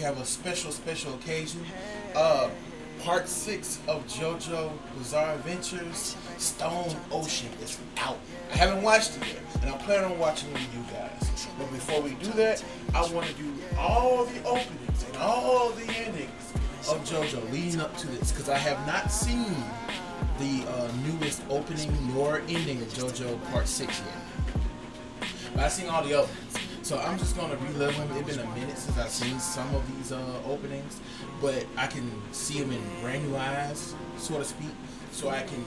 have a special occasion. Part 6 of Jojo Bizarre Adventures, Stone Ocean is out. I haven't watched it yet, and I'm planning on watching it with you guys. But before we do that, I want to do all the openings and all the endings of JoJo leading up to this, because I have not seen the newest opening nor ending of JoJo Part 6 yet. But I've seen all the other ones. So I'm just going to relive them. It's been a minute since I've seen some of these openings, but I can see them in brand new eyes, so to speak, so I can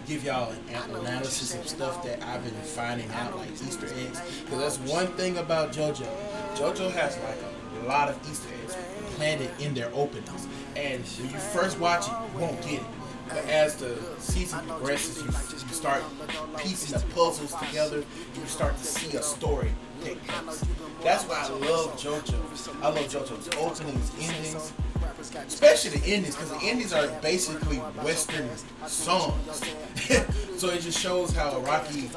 give y'all an analysis of stuff that I've been finding out, like Easter eggs. Because that's one thing about JoJo. JoJo has like a lot of Easter eggs planted in their openings. And when you first watch it, you won't get it. But as the season progresses, you start piecing the puzzles together. You start to see a story take place. That's why I love JoJo. I love JoJo's openings, endings, especially the endings, because the endings are basically Western songs. So it just shows how Rocky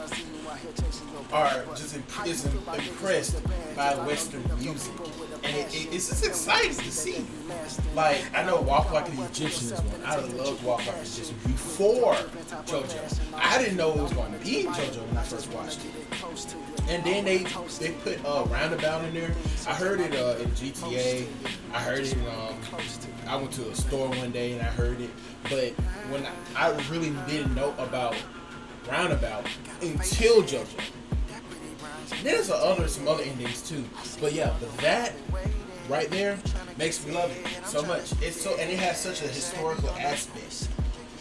are just is impressed by Western music, and it's just exciting to see. Like, I know Walk Like an Egyptian is one. I loved Walk Like an Egyptian before JoJo. I didn't know it was going to be in JoJo when I first watched it. And then they put Roundabout in there. I heard it in GTA. I heard it I went to a store one day and I heard it. But when I really didn't know about Roundabout until JoJo. There's some other endings too. But yeah, but that right there makes me love it so much. It's so, and it has such a historical aspect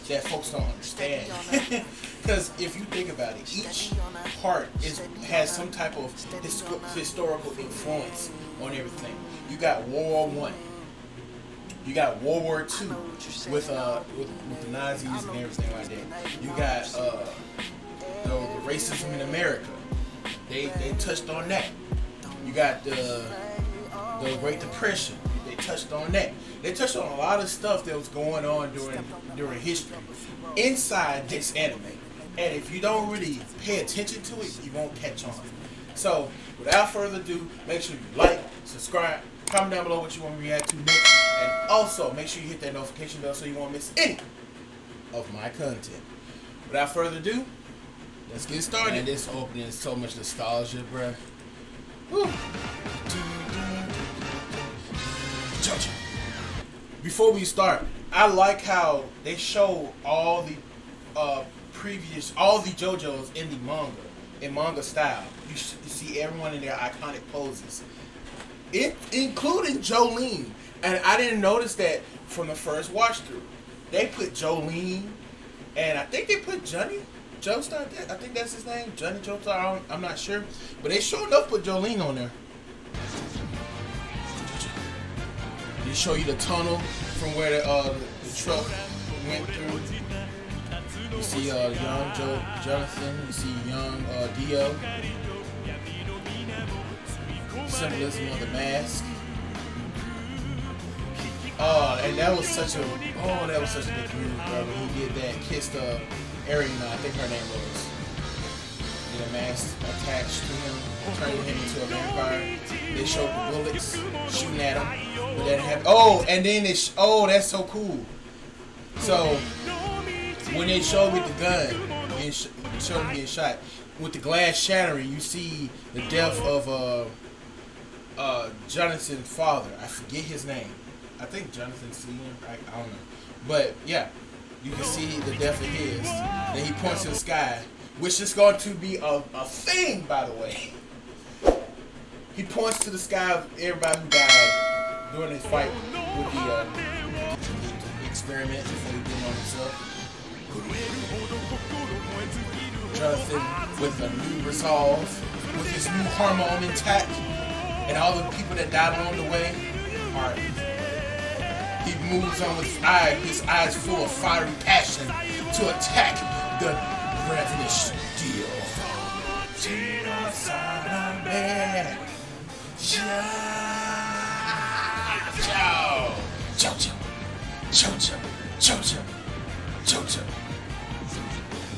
that folks don't understand. Because if you think about it, each part has some type of historical influence on everything. You got World War I. You got World War II with the Nazis and everything like that. You got the racism in America. They touched on that. You got the Great Depression. They touched on that. They touched on a lot of stuff that was going on during history inside this anime. And if you don't really pay attention to it, you won't catch on. So, without further ado, make sure you like, subscribe, comment down below what you want to react to next, and also make sure you hit that notification bell so you won't miss any of my content. Without further ado, let's get started. Man, this opening is so much nostalgia, bruh. Woo. JoJo. Before we start, I like how they show all the JoJos in manga style. You see everyone in their iconic poses, including Jolene. And I didn't notice that from the first watch through. They put Jolene, and I think they put Johnny Joestar. I think that's his name, Johnny Joestar. I'm not sure, but they sure enough put Jolene on there. They show you the tunnel from where the truck went through. You see young Jonathan. You see young Dio. Symbolism of the mask. And that was such a good move, bro. When he did that, kissed Ariana, I think her name was. The mask attached to him, turning him into a vampire. They showed the bullets shooting at him, but then that's so cool. So when they showed with the gun, showed him getting shot with the glass shattering, you see the death of Jonathan's father. I forget his name. I think Jonathan Senior. I don't know, but yeah, you can see the death of his. Then he points to the sky, which is going to be a thing, by the way. He points to the sky of everybody who died during his fight with the experiment before he did it on himself. Jonathan with a new resolve, with his new hormone intact, and all the people that died along the way are. He moves on with his eyes full of fiery passion to attack the ravenous steel.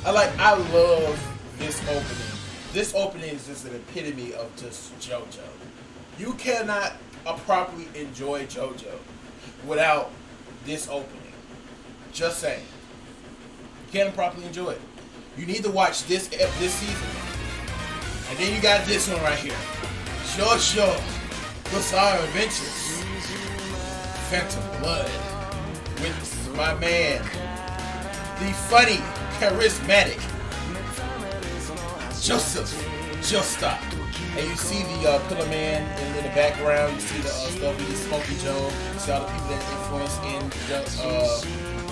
I love this opening. This opening is just an epitome of just JoJo. You cannot properly enjoy JoJo without this opening. Just saying. You can't properly enjoy it. You need to watch this season. And then you got this one right here. JoJo Bizarre Adventures. Phantom Blood. With my man, the funny, charismatic Joseph Joestar. And you see the Pillar Man in the background. You see the stuff with Smokey Joe. You see all the people that influenced in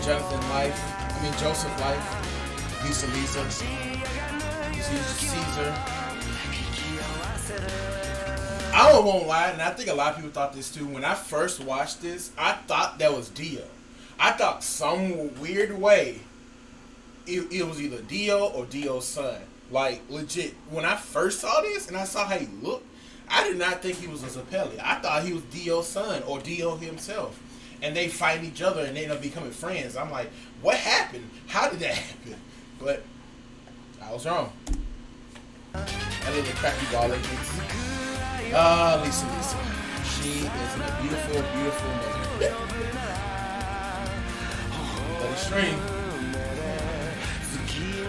Jonathan's life. I mean Joseph's life. Lisa. You see Caesar. I won't lie, and I think a lot of people thought this too. When I first watched this, I thought that was Dio. I thought some weird way it was either Dio or Dio's son. Like, legit, when I first saw this and I saw how he looked, I did not think he was a Zappelli. I thought he was Dio's son or Dio himself. And they fight each other and they end up becoming friends. I'm like, what happened? How did that happen? But I was wrong. I little crappy ball agents. Lisa. She is a beautiful, beautiful mother. Let it stream.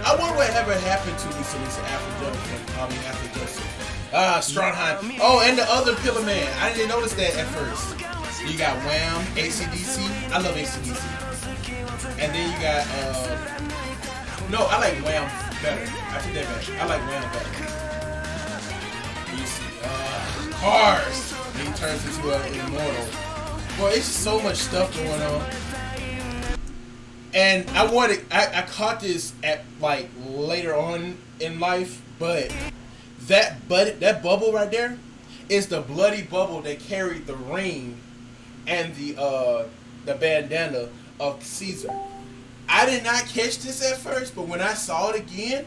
I wonder what ever happened to Lisa after Joseph. Strongheim. Oh, and the other Pillar Man. I didn't notice that at first. You got Wham, AC/DC. I love AC/DC. And then you got, no, I like Wham better. I take that back. I like Wham better. You see, Cars. And he turns into an immortal. Boy, it's just so much stuff going on. And I caught this at like later on in life, but that bubble right there is the bloody bubble that carried the ring and the bandana of Caesar. I did not catch this at first, but when I saw it again,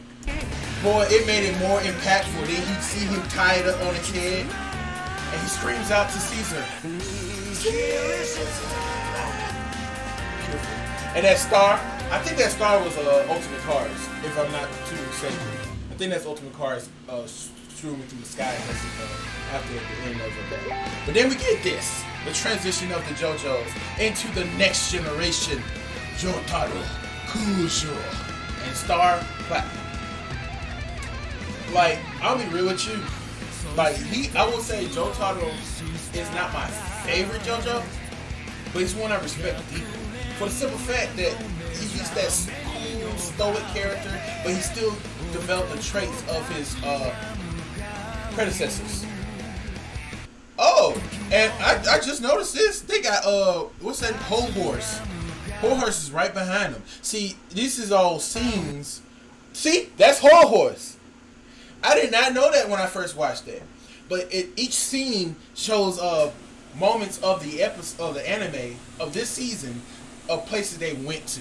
boy, it made it more impactful. Then you see him tie it up on his head, and he screams out to Caesar. And that star, I think that star was Ultimate Cars, if I'm not too mistaken. I think that's Ultimate Cars streaming through the sky after the end of that. But then we get this, the transition of the JoJos into the next generation, Jotaro, Kujo, and Star Platinum. Like, I'll be real with you. Like, I will say Jotaro is not my favorite JoJo, but he's one I respect deeply. For the simple fact that he's that cool, stoic character, but he still developed the traits of his predecessors. Oh, and I just noticed this. They got, what's that? Whole Horse. Whole Horse is right behind them. See, this is all scenes. See, that's Whole Horse. I did not know that when I first watched that. But each scene shows moments of the episode of the anime of this season of places they went to,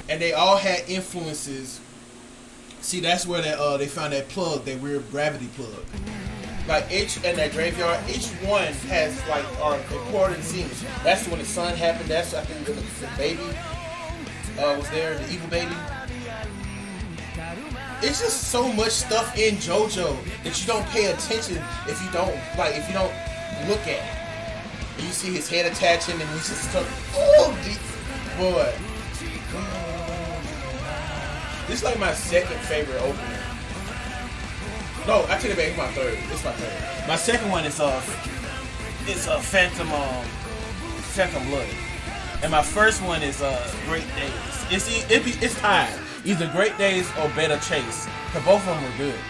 and they all had influences. See, that's where they found that plug, that weird gravity plug. Like in that graveyard, each one has like important scenes. That's when the sun happened. That's I think when the baby was there, the evil baby. It's just so much stuff in JoJo that you don't pay attention if you don't look at it. And you see his head attaching, and he's just deep. Boy, this is like my second favorite opening. No, I take it back. It's my third. It's my third. My second one is Phantom Blood, and my first one is Great Days. It's tied. Either Great Days or Better Chase, because both of them were good.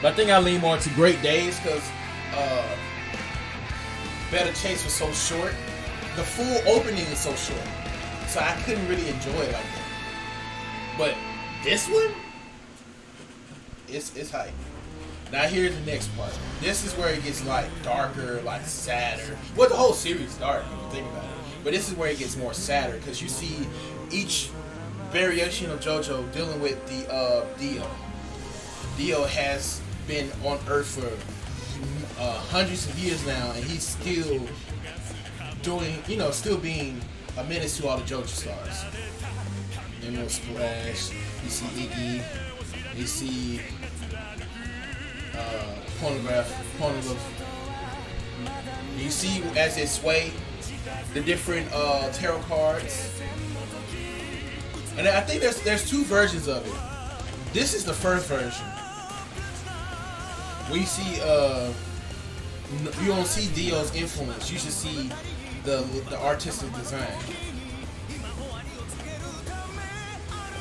But I think I lean more to Great Days because Better Chase was so short. The full opening is so short, so I couldn't really enjoy it like that. But this one, it's hype. Now here's the next part. This is where it gets like darker, like sadder. Well, the whole series is dark if you think about it. But this is where it gets more sadder because you see each variation of JoJo dealing with the Dio. Dio has been on Earth for hundreds of years now, and he's still doing, still being a menace to all the JoJo stars. Emerald Splash, you see Iggy, you see Poneglyph, You see as it sway the different tarot cards. And I think there's two versions of it. This is the first version. We see you don't see Dio's influence. You should see the artistic design.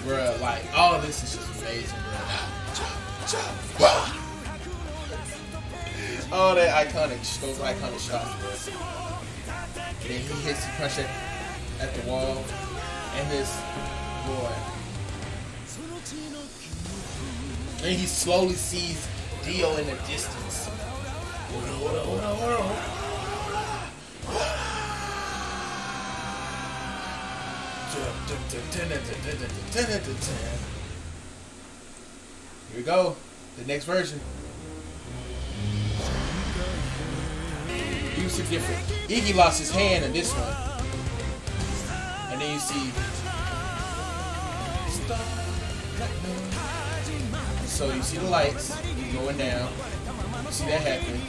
Bruh, like all of this is just amazing, bruh. All that those iconic shots, bruh. And then he hits the punch at the wall, and this boy. And he slowly sees Dio in the distance. Hold on. Here we go. The next version. You see different. Iggy lost his hand in this one. And then you see. So you see the lights going down. You see that happen.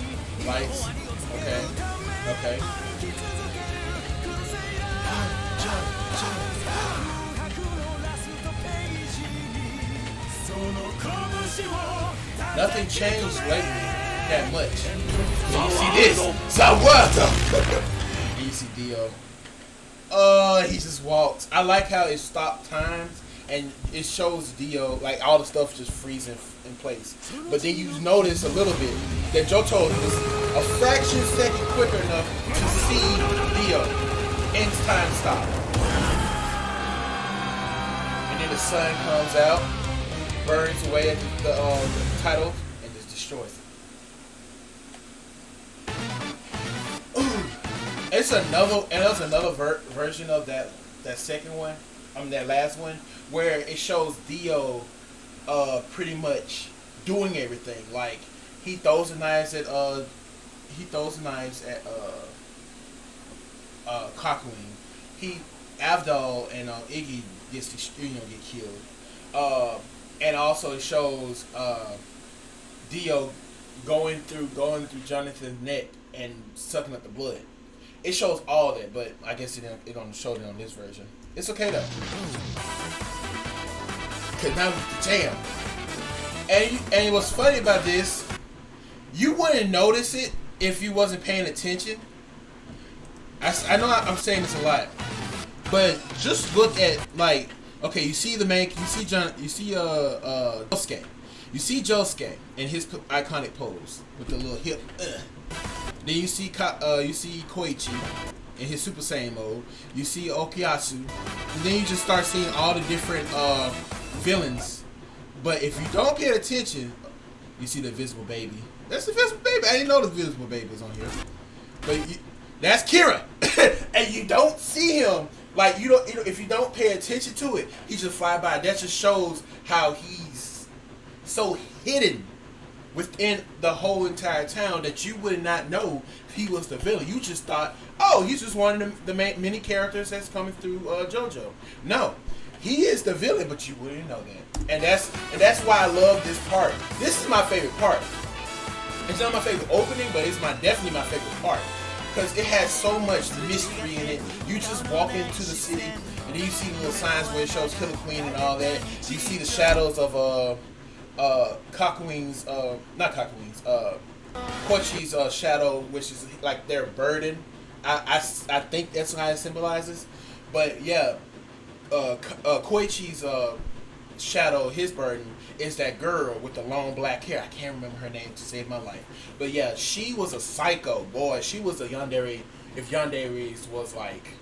Lights. Okay. Nothing changed lately that much. So you see this. Zawada. You see Dio. He just walks. I like how it stopped times and it shows Dio, like all the stuff just freezing in place. But then you notice a little bit that Jojo is a fraction second quicker enough to see Dio and time stop. And then the sun comes out, burns away at the title, and just destroys it. Ooh. It's another, and there's another version of that second one, that last one, where it shows Dio pretty much doing everything. Like he throws the knives at Cockwing. Avdol and Iggy get killed. And also it shows Dio going through Jonathan's neck and sucking up the blood. It shows all that, but I guess it don't show it on this version. It's okay though, cause now it's the jam. And what's funny about this, you wouldn't notice it if you wasn't paying attention. I know I'm saying this a lot, but just look at, like, okay, you see Josuke. You see Josuke in his iconic pose with the little hip. Then you see Koichi in his Super Saiyan mode. You see Okuyasu. And then you just start seeing all the different villains. But if you don't pay attention, you see the Invisible Baby. That's the Invisible Baby. I didn't know the Invisible Baby was on here. But that's Kira. And you don't see him. Like, if you don't pay attention to it, he just fly by. That just shows how he's so hidden within the whole entire town that you would not know he was the villain. You just thought, oh, he's just one of the many characters that's coming through JoJo. No, he is the villain, but you wouldn't know that. And that's why I love this part. This is my favorite part. It's not my favorite opening, but it's definitely my favorite part. Because it has so much mystery in it. You just walk into the city, and then you see the little signs where it shows Killer Queen and all that. You see the shadows of Koichi's shadow, which is like their burden. I think that's how it symbolizes. But yeah, Koichi's shadow, his burden, is that girl with the long black hair. I can't remember her name to save my life. But yeah, she was a psycho, boy. She was a yandere, if yanderes was like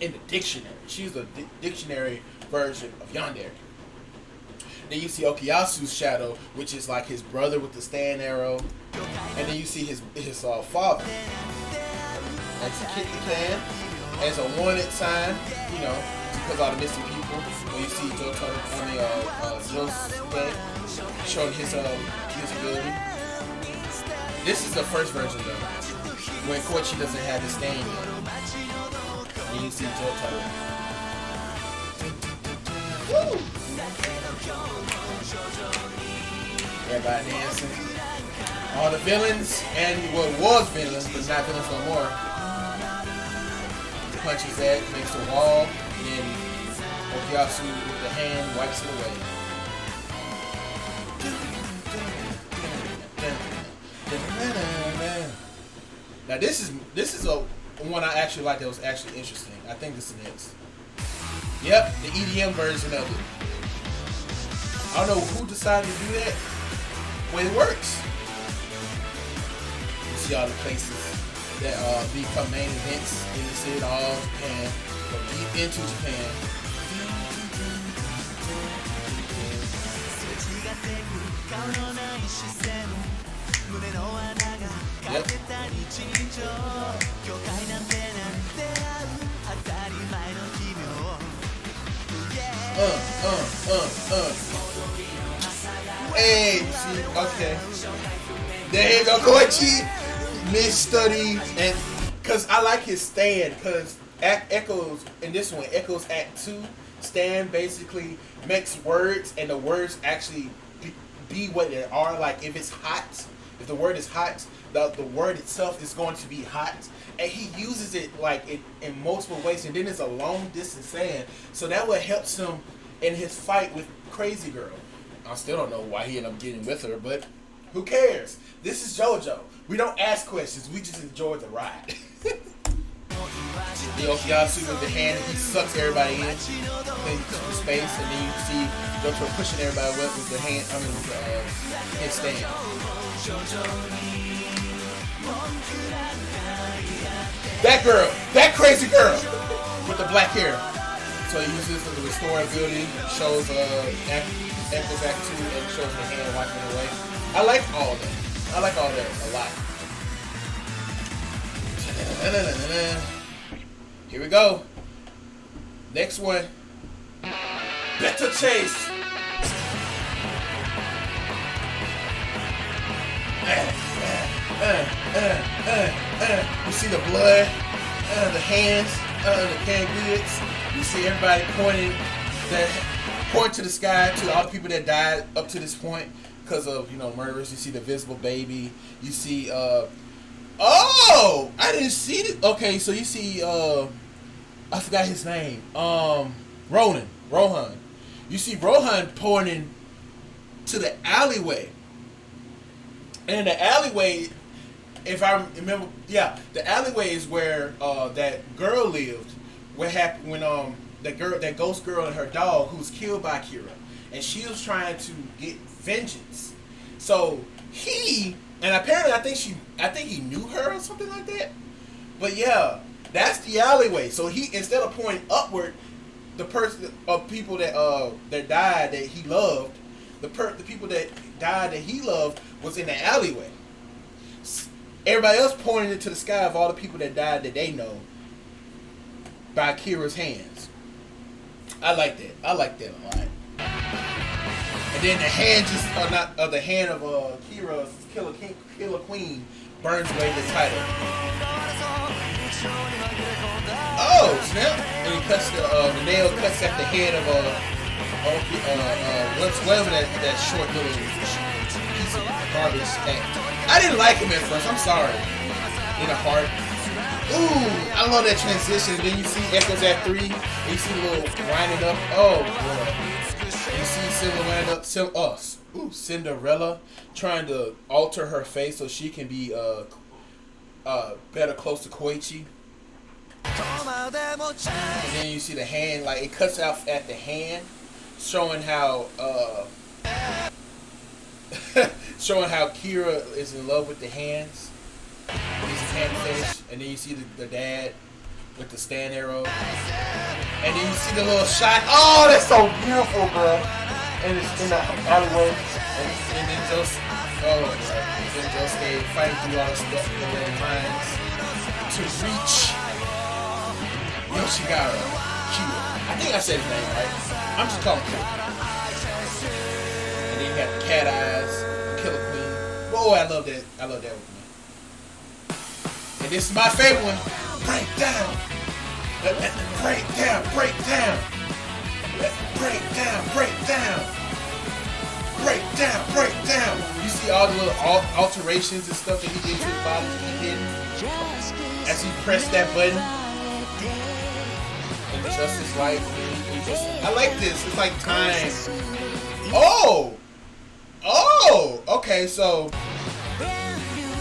in the dictionary. She's a dictionary version of yandere. Then you see Okuyasu's shadow, which is like his brother with the stand arrow. And then you see his father. That's a Kid the Clan. As a wanted sign, because all the missing people. When you see Josuke showing his ability. This is the first version though, when Koichi doesn't have his stand yet. And you see Jotaro. Woo! Everybody dancing. All the villains and what was villains, but not villains no more. Punches that, makes the wall, and then Okuyasu with the hand wipes it away. Now this is a one I actually like that was actually interesting. I think this is next. Yep, the EDM version of it. I don't know who decided to do that, but it works. You see all the places that become main events in the city of Japan, go deep into Japan. Yep. Hey, see, okay. There you go, Koichi. Misstudy, and cause I like his stand, cause Echoes in this one, Echoes Act 2, stand basically makes words, and the words actually be what they are. Like if it's hot, if the word is hot, the word itself is going to be hot, and he uses it like in multiple ways, and then it's a long distance stand, so that what helps him in his fight with Crazy Girl. I still don't know why he ended up getting with her, but who cares? This is JoJo. We don't ask questions, we just enjoy the ride. The Okuyasu with the hand, he sucks everybody in into space, and then you see JoJo pushing everybody with the hand, with his stand. That girl, that crazy girl with the black hair. So he uses this as a restoring ability, shows Echoes Act 2, and shows the hand wiping it away. I like all that. I like all that a lot. Here we go. Next one. Better Chase. You see the blood, the hands, the canned goods. You see everybody pointing to the sky, to all the people that died up to this point because of, murders. You see the visible baby. You see, oh, I didn't see it. Okay, so you see, I forgot his name. Rohan. You see Rohan pointing to the alleyway. And in the alleyway, if I remember, the alleyway is where that girl lived. What happened when that ghost girl and her dog who was killed by Kira, and she was trying to get vengeance. So and apparently I think he knew her or something like that. But yeah, that's the alleyway. So he, instead of pointing upward, the person of people that died that he loved, the people that died that he loved was in the alleyway. Everybody else pointed into the sky of all the people that died that they know by Kira's hands. I like that. I like that a lot. And then the hand the hand of Kira's Killer Queen burns away the title. Oh snap! And he cuts the nail cuts at the head of whatever that short little piece of garbage thing. I didn't like him at first. I'm sorry. In the heart. Ooh, I love that transition. Then you see Echoes Act 3. And you see the little winding up. Oh boy. And you see Cinderella trying to alter her face so she can be better close to Koichi. And then you see the hand, like it cuts out at the hand, showing how Kira is in love with the hands. This is hand fetish. And then you see the dad with the stand arrow. And then you see the little shot. Oh, that's so beautiful, bro. And it's in the alleyway. And then Josuke fighting through all the stuff in the lines to reach Yoshigara Kira. I think I said his name right. I'm just calling Kira. And then you got the cat eyes, Killer Queen. Oh, I love that. I love that one. And this is my favorite one. Break down. Break down. Break down. Break down. Break down. Break down. Break down. You see all the little alterations and stuff that he did to his body to be hidden as he pressed that button. And Justice Light. I like this. It's like time. Oh, okay. So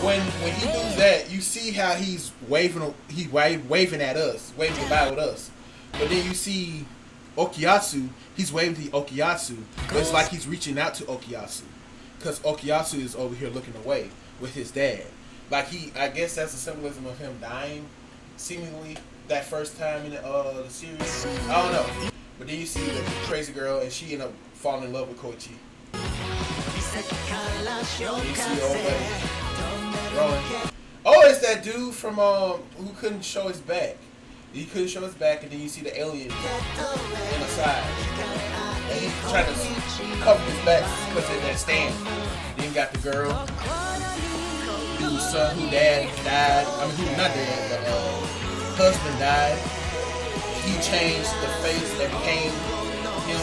when he does that, you see how he's waving. He waving at us, waving goodbye with us. But then you see Okuyasu. He's waving to Okuyasu, but it's like he's reaching out to Okuyasu, because Okuyasu is over here looking away with his dad. Like I guess that's a symbolism of him dying, seemingly that first time in the series. I don't know. But then you see the crazy girl, and she end up falling in love with Koichi. You see the old lady rolling. Oh, it's that dude from who couldn't show his back. He couldn't show his back, and then you see the alien in the side. And he's trying to cover his back because of that stand. Then you got the girl whose son, who dad died. I mean, who not dad, but husband died. He changed the face that became him.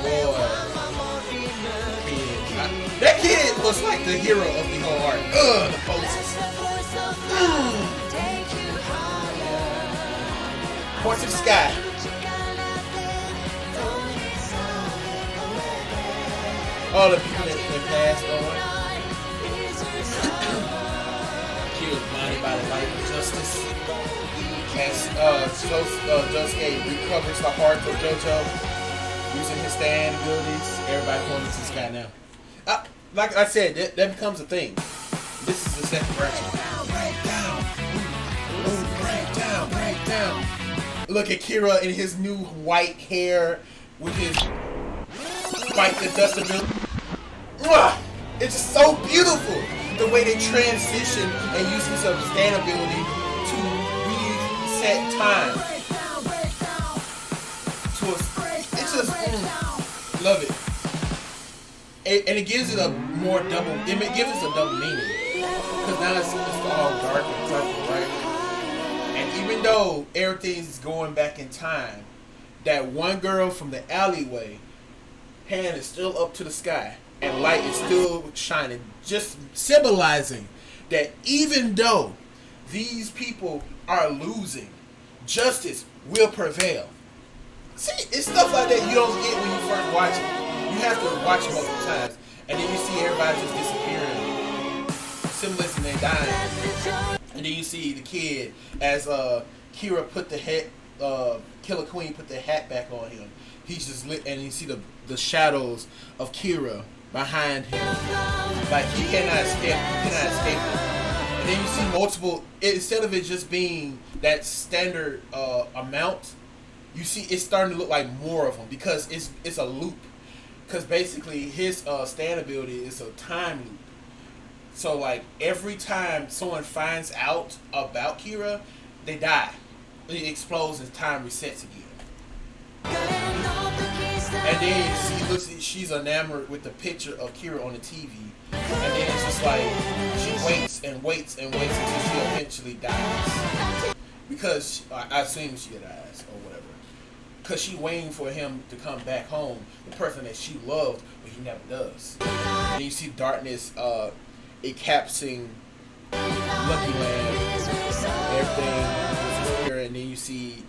Boy, that kid was like the hero of the whole art. The poses. Point to the sky. All the people that passed on. Killed blinded by the light of justice. As Josuke recovers the heart of Jojo using his stand abilities. Everybody pointing to the sky now. Like I said, that becomes a thing. This is the second version. Break down. Break down. Look at Kira in his new white hair with his fight the dust ability. It's just so beautiful the way they transition and use his stand ability to reset time. It's just love it. And it gives it a more double. It gives it a double meaning because now it's all dark and purple, right? And even though everything's going back in time, that one girl from the alleyway hand is still up to the sky and light is still shining, just symbolizing that even though these people are losing, justice will prevail. See, it's stuff like that you don't get when you first watch it. You have to watch it multiple times, and then you see everybody just disappearing, symbolism they dying. And then you see the kid as Kira put the hat, Killer Queen put the hat back on him. He's just lit, and you see the shadows of Kira behind him. Like you cannot escape. You cannot escape it. And then you see multiple. Instead of it just being that standard amount, you see it's starting to look like more of them because it's a loop. Because basically his stand ability is a time loop. So like every time someone finds out about Kira, they die. It explodes and time resets again. And then she's enamored with the picture of Kira on the TV. And then it's just like she waits and waits and waits until she eventually dies. Because I assume she dies or whatever. Because she's waiting for him to come back home, the person that she loved, but he never does. And you see darkness encompassing Lucky Land, everything. And then you see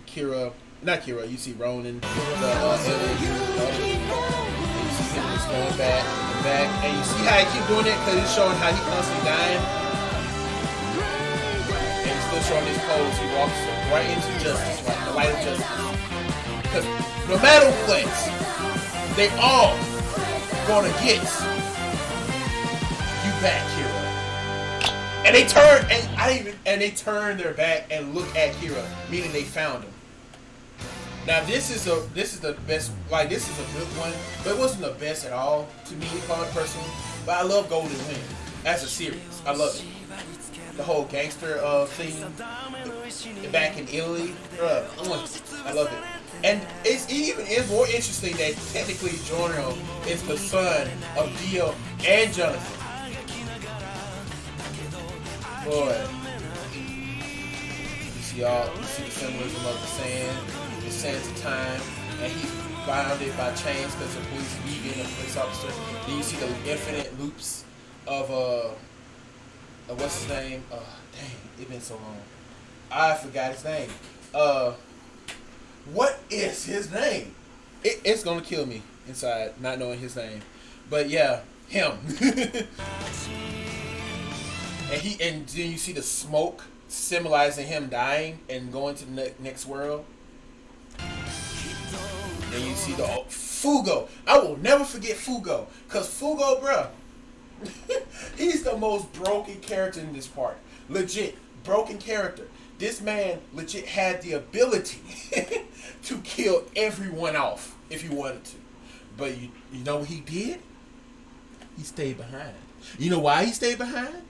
not Kira, you see Ronan, the alien, you see him just going back and back. And you see how he keep doing it because it's showing how he constantly dying. And he's still showing his pose. He walks right into justice, right? The light of justice. Because no matter what, they all gonna get you back, Kira. And they turn their back and look at Kira, meaning they found him. Now this is the best. Like this is a good one, but it wasn't the best at all to me, personally. But I love Golden Wind as a series. I love it. The whole gangster thing back in Italy. I love it. And it even is more interesting that technically Giorno is the son of Dio and Jonathan. Boy. You see the symbolism of the sands of time. and he's bounded by chains because the police beating a police officer. Then you see the infinite loops of what's his name? Dang, it's been so long. I forgot his name. What is his name? It's gonna kill me inside not knowing his name. But yeah, him. and then you see the smoke symbolizing him dying and going to the next world. Then you see the Fugo. I will never forget Fugo, cause Fugo, bruh, he's the most broken character in this part. Legit broken character. This man legit had the ability to kill everyone off if he wanted to. But you know what he did? He stayed behind. You know why he stayed behind?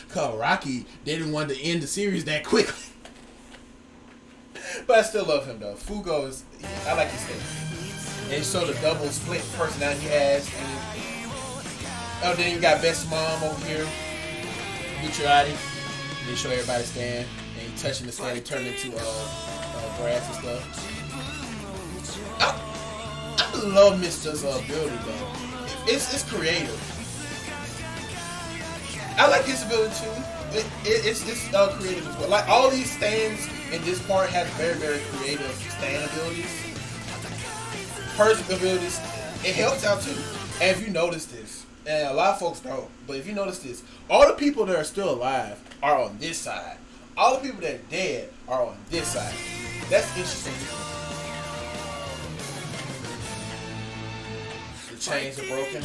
Cause Rocky didn't want to end the series that quickly. But I still love him though. Fugo is, I like his thing. And so the double split personality he has. And then you got Best Mom over here. Bucciarati. They show everybody stand. And he touching the stand and turn into grass and stuff. I love Mr.'s ability though. It's creative. I like his ability too. It's creative as well. Like all these stands in this part have very, very creative stand abilities. Her abilities, it helps out too. And if you notice this, and a lot of folks don't, but if you notice this, all the people that are still alive are on this side. All the people that are dead are on this side. That's interesting. The chains are broken.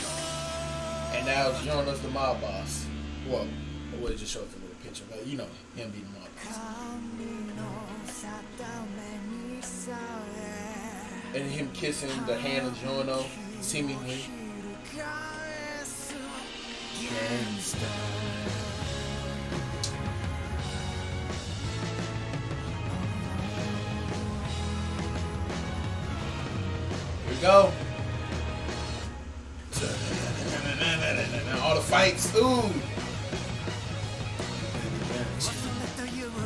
And now Jono's the mob boss. Well, I would have just showed the little picture, but you know, him being the mob boss. And him kissing the hand of Jono, seemingly. Here we go. All the fights. Ooh.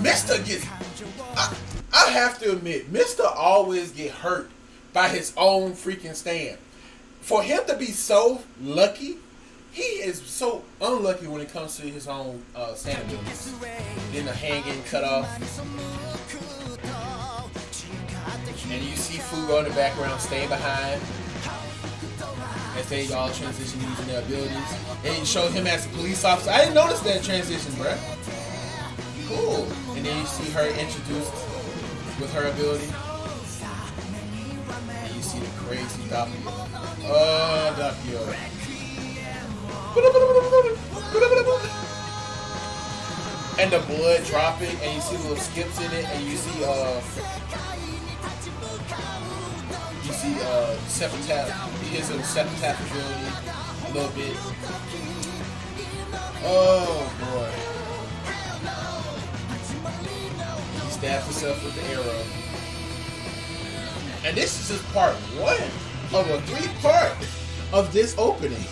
Mr. gets... I have to admit, Mr. always get hurt by his own freaking stand. For him to be so lucky, he is so unlucky when it comes to his own stand abilities. Then the hand getting cut off. And you see Fugo in the background staying behind as they all transition using their abilities. And you show him as a police officer. I didn't notice that transition, bruh. Cool. And then you see her introduced with her ability. And you see the crazy Doppio. Doppio. And the blood dropping, and you see little skips in it, and you see Septap. He has a Septap ability a little bit. Oh boy. He stabs himself with the arrow. And this is just part one of a 3-part of this opening.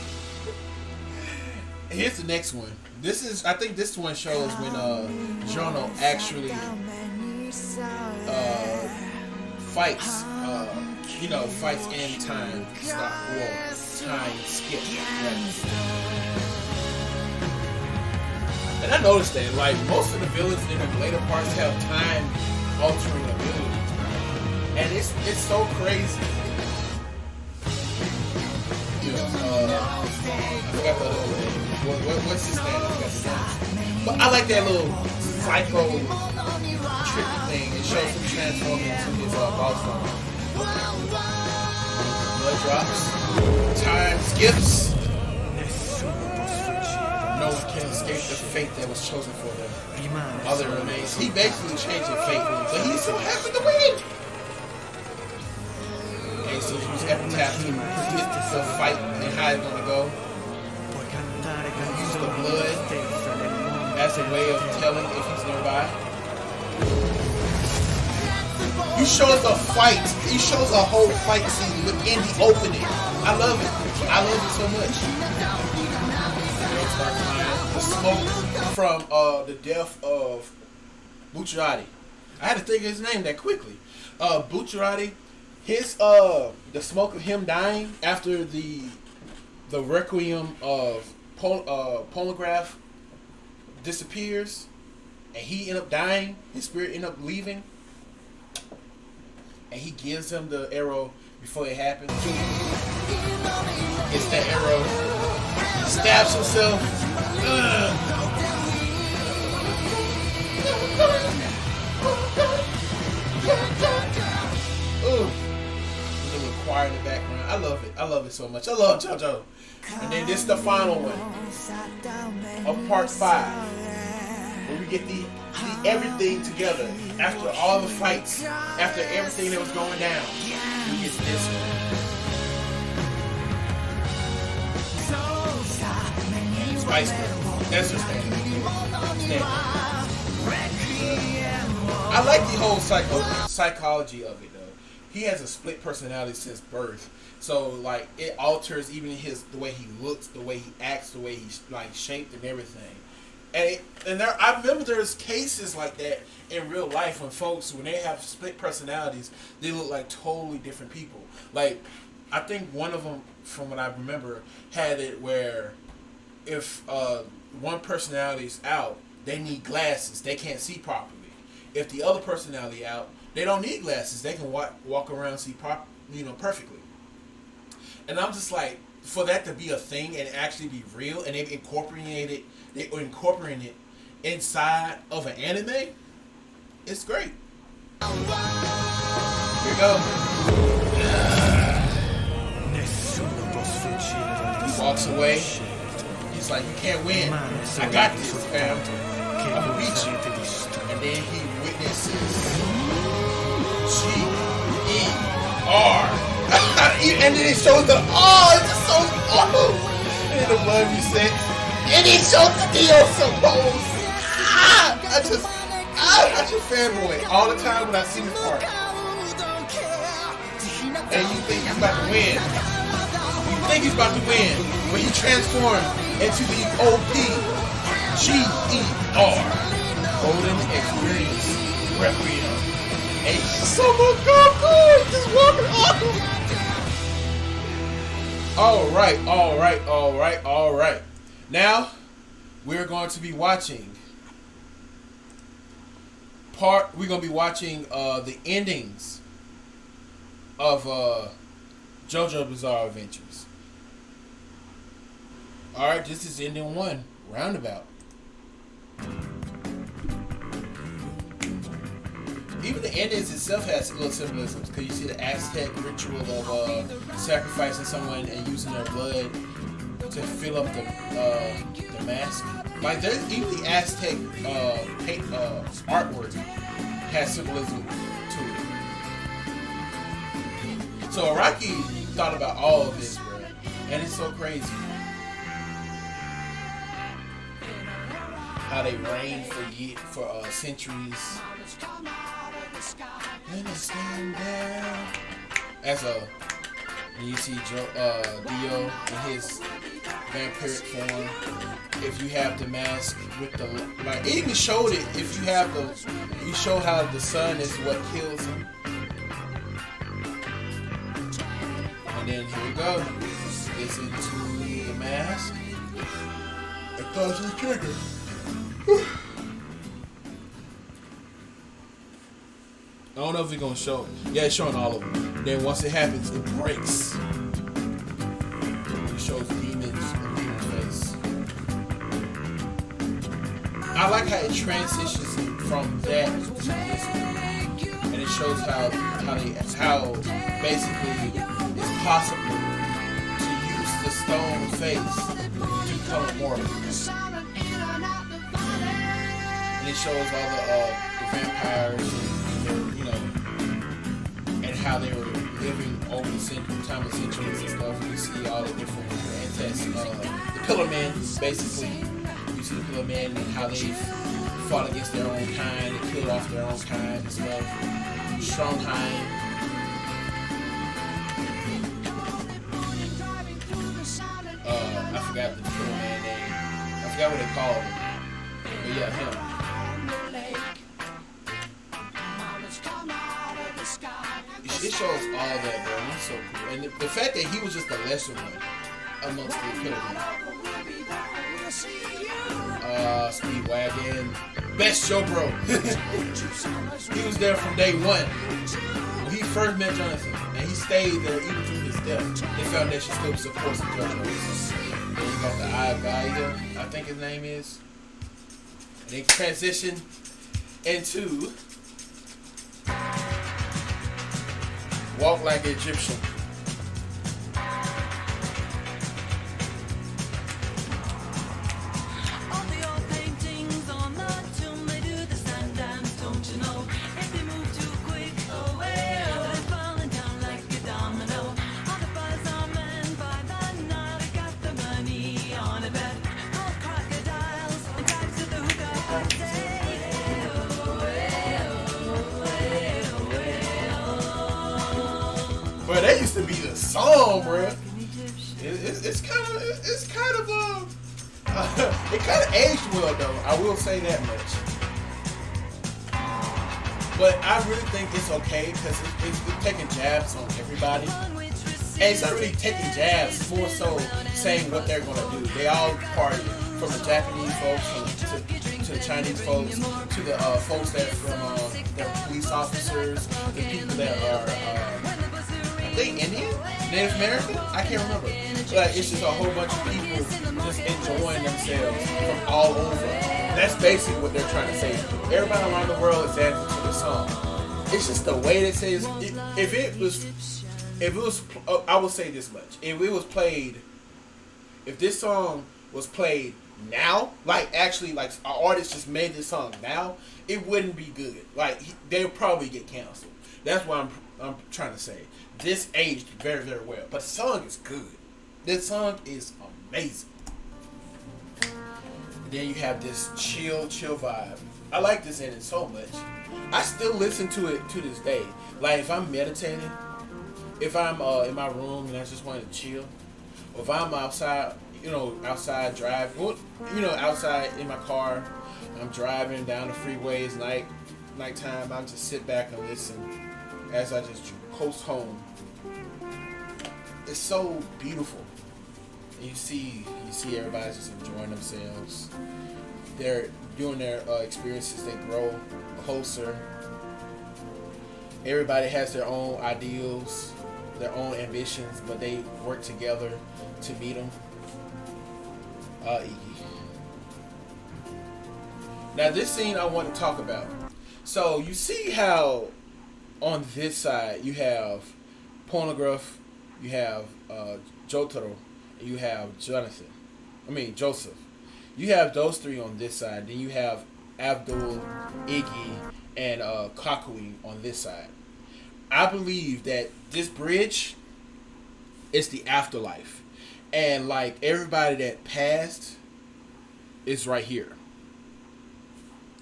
Here's the next one. I think this one shows when Jono actually fights fights in time stop or time skip. Right? And I noticed that like most of the villains in the later parts have time altering abilities, and it's so crazy. I forgot the other name. What's his name? But I like that little psycho tricky thing. It shows him transforming into his boss form. Blood drops. Time skips. No one can escape the fate that was chosen for them. Other remains. He basically changed his fate, but he still happened to win. And so he was epitaph to predict the fight and how it's gonna go. Use the blood as a way of telling if he's nearby. He shows a fight. He shows a whole fight scene within the opening. I love it. I love it so much. The smoke from the death of Bucciarati. I had to think of his name that quickly. Bucciarati His the smoke of him dying after the requiem of Polograph disappears, and he end up dying. His spirit end up leaving, and he gives him the arrow before it happens. It's that arrow. He stabs himself. Ooh. The little choir in the background. I love it. I love it so much. I love JoJo. And then this is the final one of part 5, where we get the everything together after all the fights, after everything that was going down. We get this one. Spice Girl. That's her stand. I like the whole psychology of it though. He has a split personality since birth, so like it alters even the way he looks, the way he acts, the way he's like shaped and everything. I remember there's cases like that in real life when they have split personalities, they look like totally different people. Like I think one of them, from what I remember, had it where if one personality is out, they need glasses. They can't see properly. If the other personality out, they don't need glasses. They can walk around and see perfectly. And I'm just like, for that to be a thing and actually be real, and they're incorporating it inside of an anime, it's great. Here we go. He walks away. He's like, you can't win. I got this, fam. I'm gonna beat you. And then he witnesses G-E-R. And then it shows the it's just so awful. And then the blood reset. And it shows the Dio pose. I just fanboy all the time when I see this part. And you think he's about to win. When he transformed into the OP G-E-R. Golden Experience Requiem. And he's so Goku! Just walking off! Alright. Now, we're going to be watching the endings of Jojo Bizarre Adventures. Alright, this is ending 1, Roundabout. Even the endings itself has little symbolisms, because you see the Aztec ritual of sacrificing someone and using their blood to fill up the mask. Like there's even the Aztec paint artwork has symbolism to it. So Araki thought about all of this, bro, and it's so crazy how they reigned for centuries. And they stand there. When you see Dio in his vampiric form, if you have the mask with the it even showed it. If you have you show how the sun is what kills him. And then here we go. It's into the mask. It causes the trigger. I don't know if it's gonna show. Yeah, it's showing all of them. Then once it happens, it breaks. It shows demons in people's face. I like how it transitions from that to this one, and it shows how basically it's possible to use the stone face to become immortal. And it shows all the vampires. And how they were living over the time of centuries and stuff. You see all the different ancestors, the Pillar Men, basically. You see the Pillar Men and how they fought against their own kind and killed off their own kind and stuff. Strongheim. I forgot the Pillar Man name. I forgot what they called him. But yeah, him. It shows all that, bro. He's so cool. And the fact that he was just the lesser one amongst the Epitome. Speedwagon. Best show, bro. He was there from day one. When he first met Jonathan. And he stayed there even through his death. His foundation still supports the JoJo. Then you got the Gaia, I think his name is. And they transition into Walk Like an Egyptian. Bro, that used to be the song, bro. It's kind of it kind of aged well though. I will say that much. But I really think it's okay because it's taking jabs on everybody. And it's not really taking jabs, more so saying what they're gonna do. They all party, from the Japanese folks to the Chinese folks to the folks that from the police officers, the people that are. They Indian? Native American? I can't remember. Like, it's just a whole bunch of people just enjoying themselves from all over. That's basically what they're trying to say. Everybody around the world is dancing to the song. It's just the way they say it. If it was, I will say this much. If this song was played now, like actually, like an artist just made this song now, it wouldn't be good. Like, they would probably get canceled. That's what I'm trying to say. This aged very, very well. But the song is good. This song is amazing. And then you have this chill vibe. I like this in it so much. I still listen to it to this day. Like if I'm meditating, if I'm in my room and I just want to chill, or if I'm outside, outside driving, outside in my car, I'm driving down the freeways, nighttime, I just sit back and listen as I just coast home. It's so beautiful. And you see everybody just enjoying themselves. They're doing their experiences. They grow closer. Everybody has their own ideals, their own ambitions, but they work together to meet them. Now this scene I want to talk about. So you see how on this side you have Pornograph, you have Jotaro, and you have Joseph. You have those three on this side. Then you have Abdul, Iggy, and Kakui on this side. I believe that this bridge is the afterlife. And like everybody that passed is right here.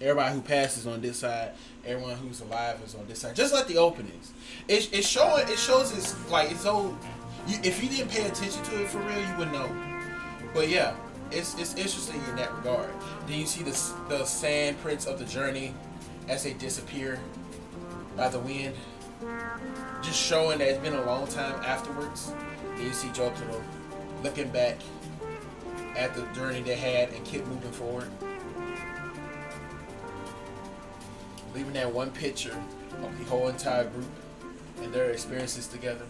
Everybody who passes on this side, everyone who's alive is on this side. Just like the openings. It shows it's like it's so if you didn't pay attention to it for real, you wouldn't know. But yeah, it's interesting in that regard. Then you see the sand prints of the journey as they disappear by the wind. Just showing that it's been a long time afterwards. Then you see Jotaro looking back at the journey they had and keep moving forward. Leaving that one picture of the whole entire group and their experiences together.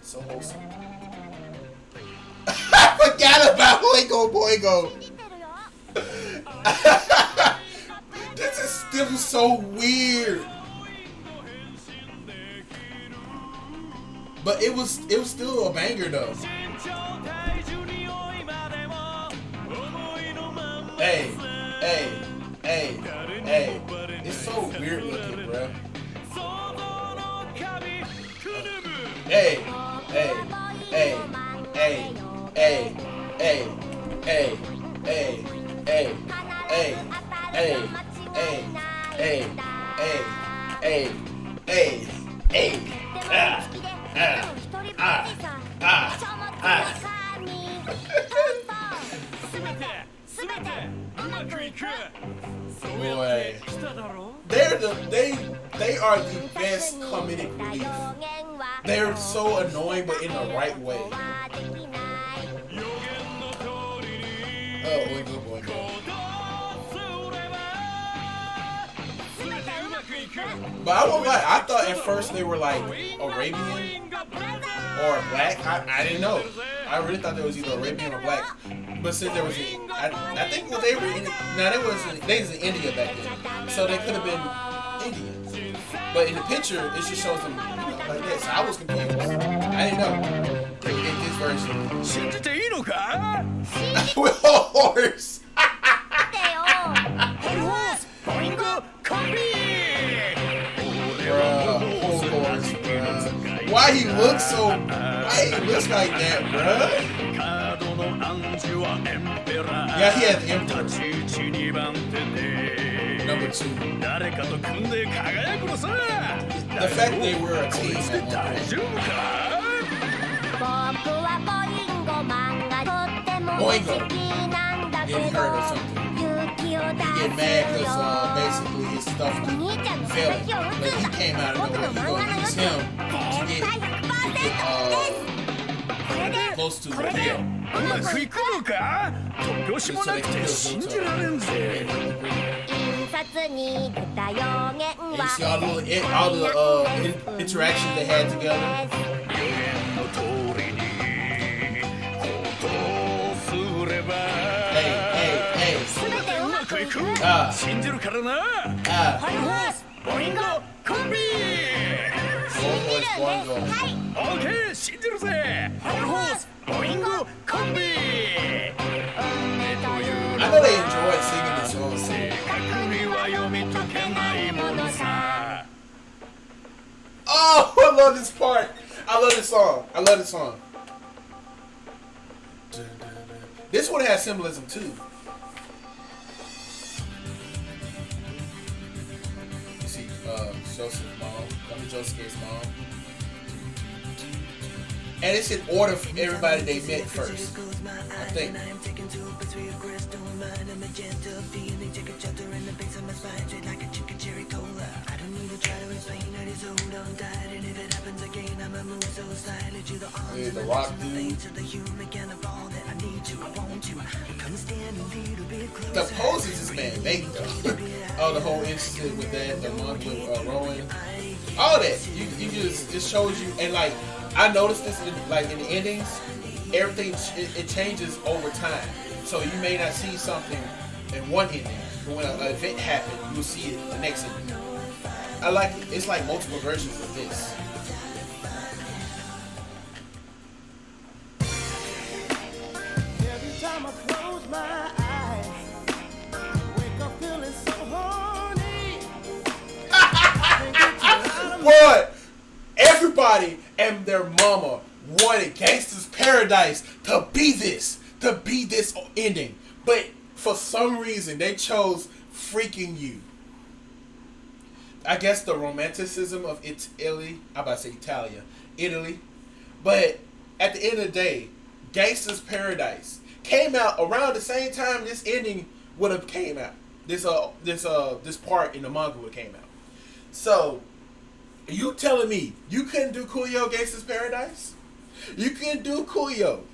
So wholesome. I forgot about Boingo Boingo. This is still so weird. But it was still a banger though. Hey. It's so weird looking, bro. Hey. Boy, they comedic relief. They're so annoying, but in the right way. Oh, Oingo Boingo. But I won't lie, I thought at first they were like Arabian or black. I didn't know. I really thought there was either Arabian or black. But since there was, I think they were in. Now they was in India back then, so they could have been Indians. But in the picture, it just shows them like this. So I was confused. I didn't know. In this version, with a horse. Why he looks so? Why he looks like that, bruh? Yeah, he had the emperor. Number 2. The fact they were a team at one point. Boingo. Then he heard or something. He get mad because basically his stuff failing. But he came out of nowhere. He gonna use him to get close to the tail. So they can kill and you see all the interactions they had together. Hey. I know they enjoyed singing this song. Oh, I love this part. I love this song. This one has symbolism too. You see, Joseph's mom. Josuke's mom. And it's in order for everybody they met first, I think. Yeah, the rock dude. The poses this man made though. Oh, the whole incident with that, the monk with Rowan. All that. You just shows you, and like I noticed this in the endings, everything it changes over time. So you may not see something in one ending, but when an event happens, you'll see it the next ending. I like it. It's like multiple versions of this. Every time I close my eyes, wake up feeling so horny. What? Everybody and their mama wanted Gangsta's Paradise to be this ending, but for some reason they chose Freaking You. I guess the romanticism of Italy. I'm about to say Italy, but at the end of the day, Gangsta's Paradise came out around the same time this ending would have came out. This part in the manga would have came out. So. You telling me you couldn't do Coolio Gangsta's Paradise? You couldn't do Coolio.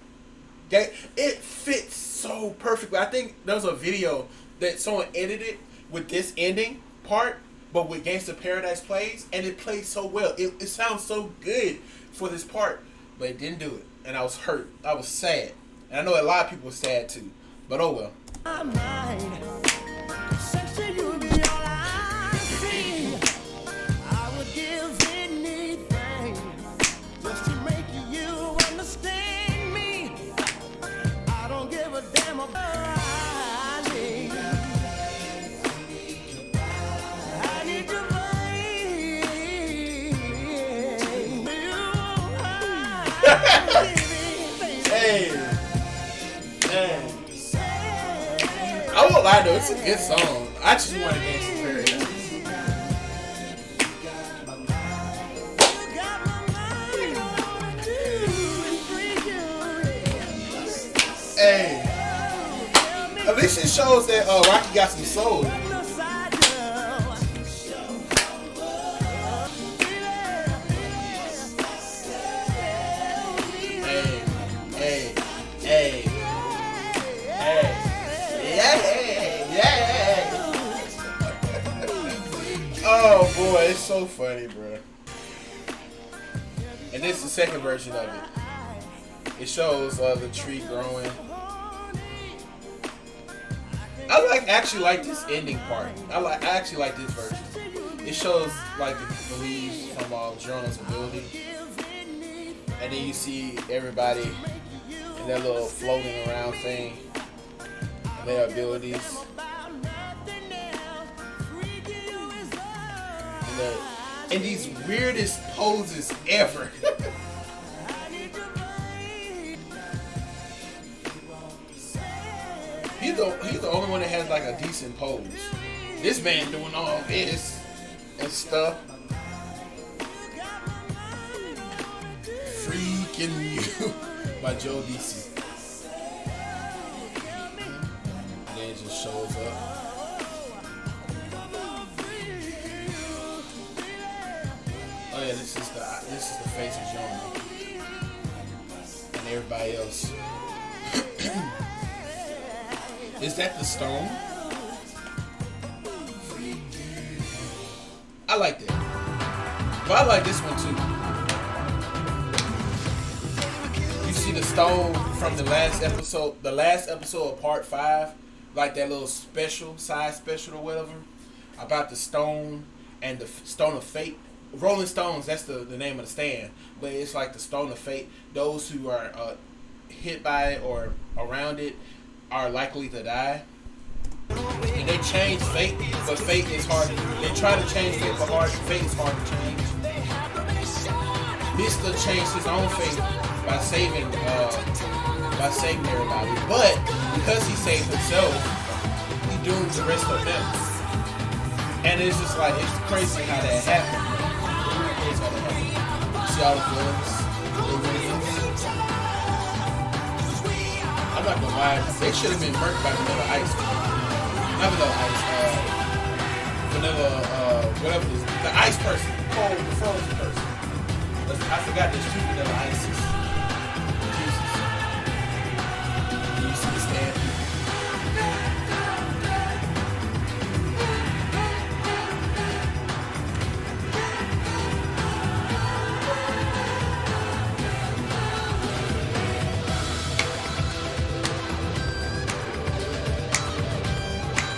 It fits so perfectly. I think there was a video that someone edited with this ending part, but with Gangsta's Paradise plays, and it plays so well. It sounds so good for this part, but it didn't do it. And I was hurt. I was sad. And I know a lot of people were sad too. But oh well. Hey, man. I won't lie though, it's a good song. I just want to dance to Paradise. Hey, at least it shows that Rocky got some soul. so funny, bro. And this is the second version of it. It shows the tree growing. I actually like this ending part. I actually like this version. It shows like the leaves from Jonah's ability, and then you see everybody in their little floating around thing, and their abilities, and these weirdest poses ever. He's the only one that has like a decent pose. This man doing all this and stuff. Freaking You by Joe DC. And then it just shows up. Oh yeah, this is the face of Jonah. And everybody else. Is that the stone? I like that. But I like this one too. You see the stone from the last episode of part 5, like that little side special or whatever, about the stone and the stone of fate. Rolling Stones, that's the name of the stand. But it's like the stone of fate. Those who are hit by it or around it are likely to die. And they change fate, but fate is hard. They try to change fate, but fate is hard to change. Mr. changed his own fate by saving everybody. But because he saved himself, he doomed the rest of them. And it's just like, it's crazy how that happened. See all the villains? I'm not gonna lie, they should have been murked by Vanilla Ice. Not Vanilla Ice, whatever it is. The ice person, cold, the frozen person. I forgot there's 2 Vanilla Ices. Jesus. You see the stand?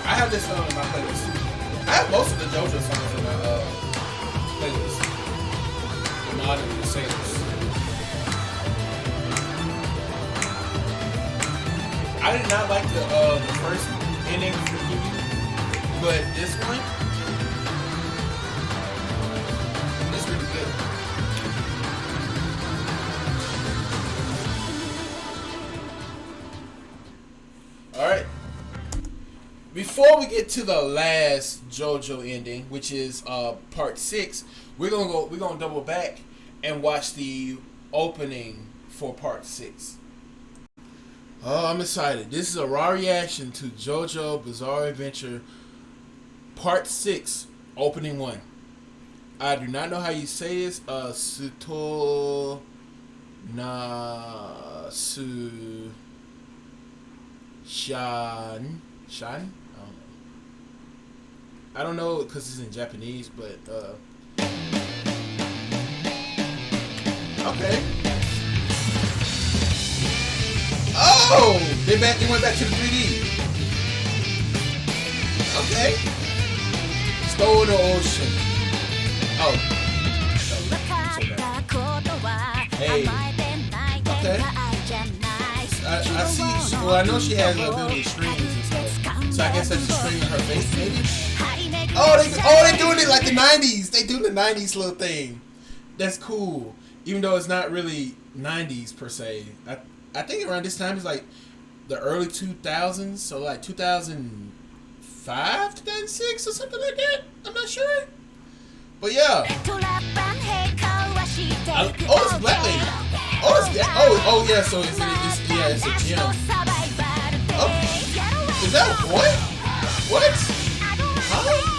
I have this song in my playlist. I have most of the JoJo songs in my playlist. The modern singers. I did not like the first ending for you, but this one is really good. All right. Before we get to the last JoJo ending, which is part 6, we're gonna double back and watch the opening for part 6. Oh, I'm excited. This is a raw reaction to JoJo Bizarre Adventure part 6, opening 1. I do not know how you say this. Suto na su shan. I don't know because it's in Japanese, but okay. Oh, they went back to the 3D. Okay. Stole the ocean. Oh. Hey. Okay. I see. Well, I know she has the ability to stream and stuff. So I guess that's just streaming her face, maybe. Oh, they doing it like the 90s. They do the 90s little thing. That's cool. Even though it's not really 90s per se. I think around this time is like the early 2000s. So like 2005, 2006 or something like that. I'm not sure. But yeah. It's Black Lady. Oh yeah. So it's a gym. Oh, is that a boy? What? Huh?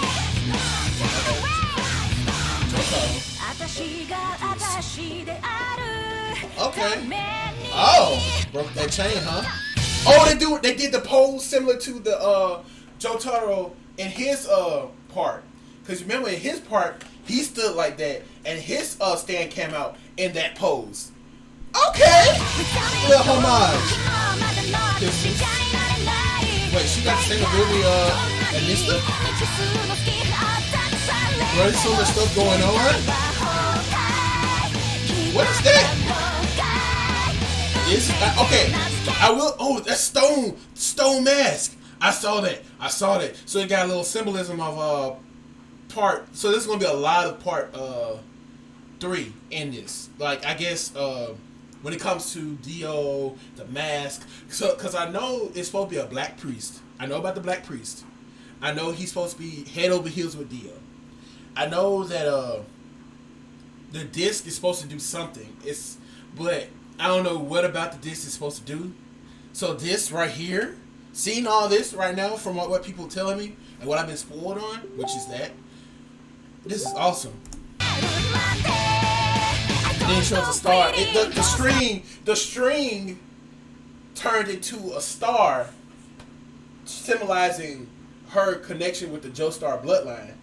Okay. Oh, broke that chain, huh? Oh, they did the pose similar to the Jotaro in his part. Cause remember in his part He stood like that, and his stand came out in that pose. Okay, little homage. Wait, she got the same ability as Mister? Bro, there's so much stuff going on. What is that? Okay, I will. Oh, that's stone mask. I saw that. So it got a little symbolism of part. So there's gonna be a lot of part 3 in this. Like, I guess when it comes to Dio, the mask. So because I know it's supposed to be a black priest. I know about the black priest. I know he's supposed to be head over heels with Dio. I know that the disc is supposed to do something. But I don't know what about the disc is supposed to do. So this right here, seeing all this right now from what people are telling me and what I've been spoiled on, which is that this is awesome. Then it shows a star. The string turned into a star, symbolizing her connection with the Joestar bloodline,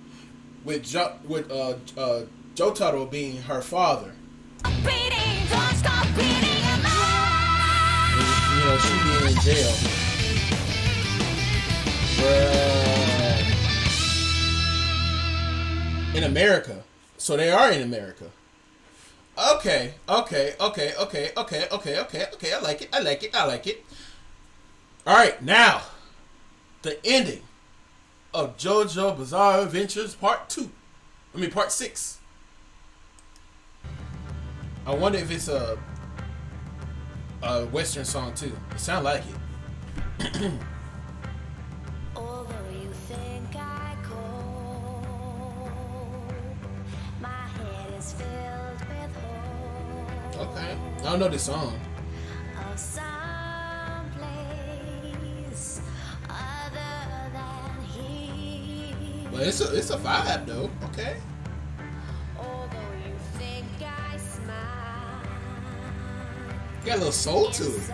with Jotaro being her father. You know, she being in jail. In America. So they are in America. Okay. I like it. Alright, now the ending of JoJo Bizarre Adventures Part 6. I wonder if it's a Western song too. It sounds like it. Although you think I cope, my head is filled with hope. Okay, I don't know this song. Of some place other than here. But it's a vibe though. Okay. Although you think I smile, Got a little soul to it.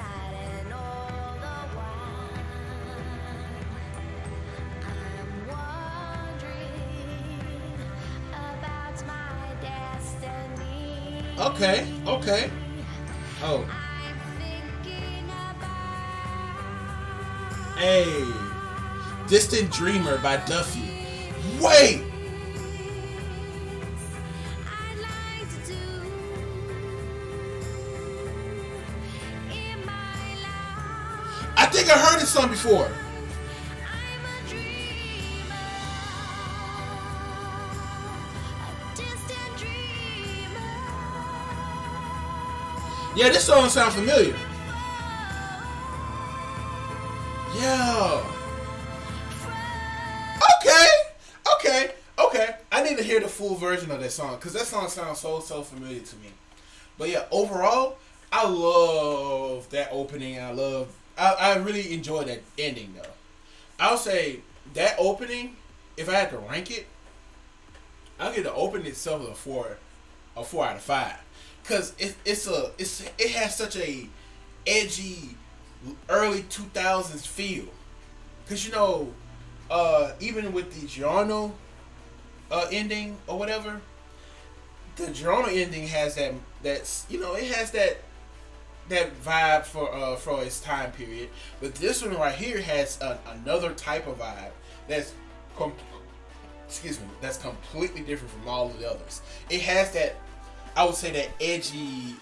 Okay. Oh. Hey. Distant Dreamer by Duffy. Wait! I think I heard this song before. Yeah, this song sounds familiar. Yeah. Okay. I need to hear the full version of that song because that song sounds so familiar to me. But yeah, overall, I love that opening. I really enjoy that ending though. I'll say that opening, if I had to rank it, I'll give the opening itself a 4 out of 5. Cause it has such a edgy early 2000s feel. Cause you know, even with the Giorno ending or whatever, the Giorno ending has that's you know, it has that vibe for its time period. But this one right here has another type of vibe that's that's completely different from all of the others. It has that, I would say, that edgy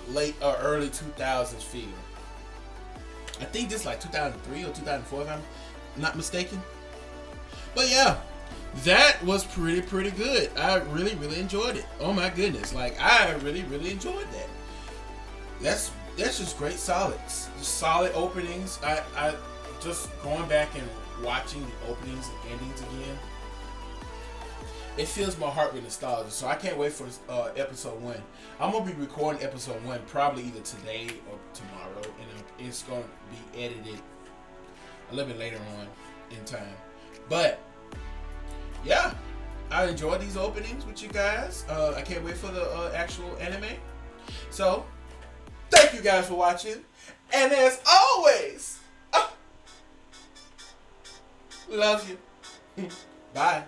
late or early 2000s feel. I think this is like 2003 or 2004 if I'm not mistaken. But yeah, that was pretty good. I really enjoyed it. Oh my goodness, like I really enjoyed that. That's just great, solid openings. I just going back and watching the openings and endings again. It fills my heart with nostalgia, so I can't wait for episode 1. I'm gonna be recording episode 1 probably either today or tomorrow, and it's gonna be edited a little bit later on in time. But yeah, I enjoyed these openings with you guys. I can't wait for the actual anime. So thank you guys for watching, and as always, love you. Bye.